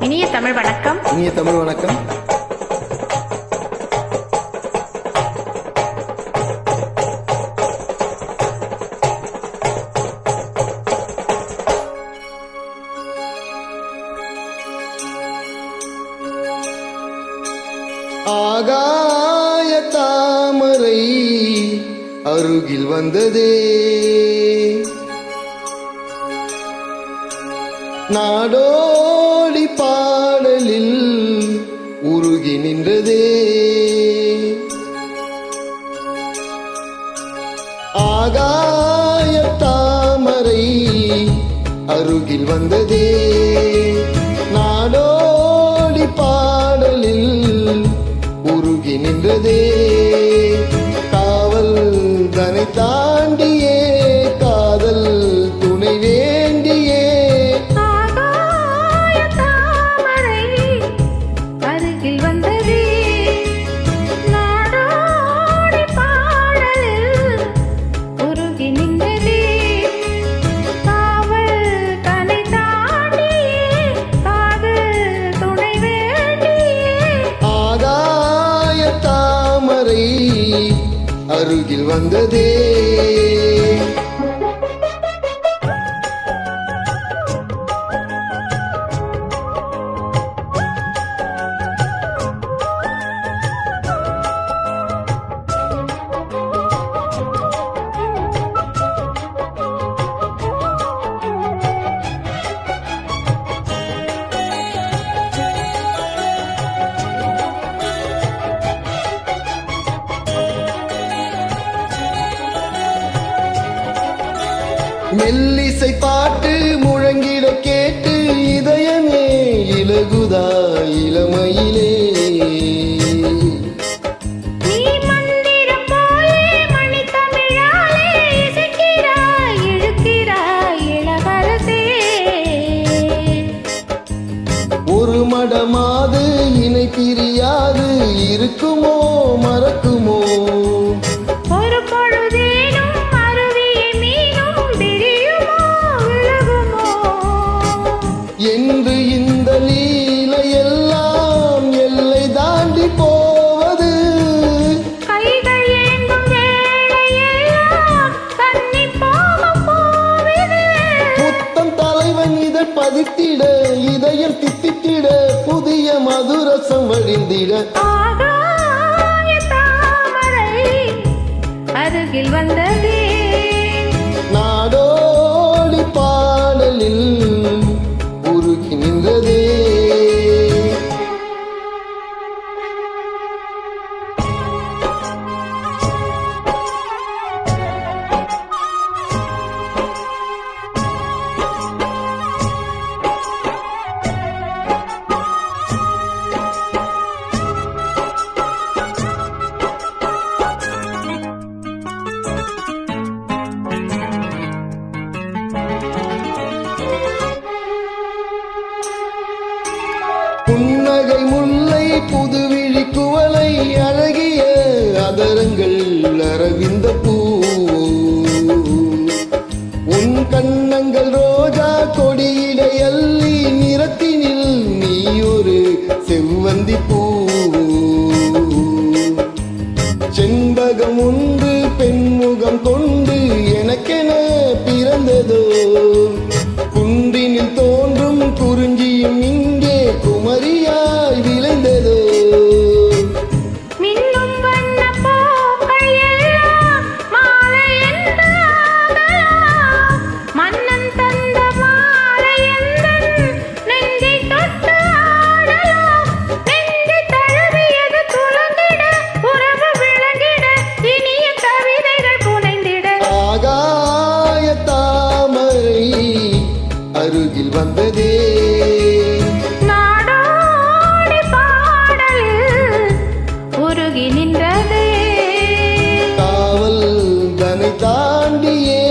இனிய தமிழ் வணக்கம். இனிய தமிழ் வணக்கம். ஆகாய தாமரை அருகில் வந்ததே, நாடோடி பாடலில் உருகி நின்றதே. ஆகாய தாமரை அருகில் வந்ததே, நாடோடி பாடலில் உருகி நின்றதே. காவல் தனை தாண்டியே காதல் துணை வேண்டியே. ஆகாய தாமரை அருகில் வந்ததே, நாடோடி பாடலில் உருகி நின்றதே. காவல் தனை தாண்டியே காதல் துணை வேண்டியே. ஆகாய தாமரை அருகில் வந்ததே. மெல்லிசை பாட்டு முழங்கிட கேட்டு இதயமே இலகுதா இளமையிலே. நீ மந்திரம் போலே மணித்தமிழாலே இசைக்கிறாய் இழுக்கிறாய் இளவரசே. ஒரு மடமாது இணை பிரியாது இருக்குமோ மறக்குமோ. ஒரு பொழுதேனும் அருவியை மீனும் பிரியுமோ விலகுமோ. என்று இந்த லீலையெல்லாம் எல்லை தாண்டி போவது. கைகள் ஏந்தும் வேளையெல்லாம் தண்ணி போகும் போவது. புத்தம் தலைவன் இதழ் பதித்திட இதயம் தித்தித்திட புதிய மதுரசம் வழிந்திட. ஆகாய தாமரை அருகில் வந்ததே, நாடோடி பாடலில் உருகி நின்றதே. புன்னகை முல்லை புதுவிழி குவளை அழகிய அதரங்கள் அரவிந்த பூ. உன் கண்ணங்கள் ரோஜா கொடியிடை அள்ளி நிறத்தினில் நீ ஒரு செவ்வந்தி பூ. செண்பகம் ஒன்று பெண்முகம் கொண்டு எனக்கென பிறந்ததோ. குன்றினில் தோன்றும் குறிஞ்சியும் இங்கே குமரியாய் விளைந்ததோ. மின்னும் வண்ணப் பூக்கள் எல்லாம் மாலை என்று ஆடலாம். மன்னன் தந்த மாலை எந்தன் நெஞ்சைத் தொட்டு ஆடலாம். நெஞ்சைத் தழுவியது துலங்கிட உறவு விளங்கிட இனிய கவிதைகள் புனைந்திட. ஆகாய தாமரை அருகில் வந்ததே, நாடோடி பாடலில் உருகி நின்றதே. காவல் தனை தாண்டியே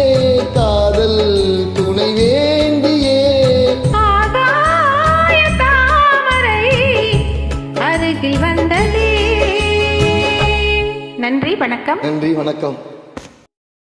காதல் துணை வேண்டியே. ஆகாய தாமரை அருகில் வந்ததே. நன்றி, வணக்கம். நன்றி, வணக்கம்.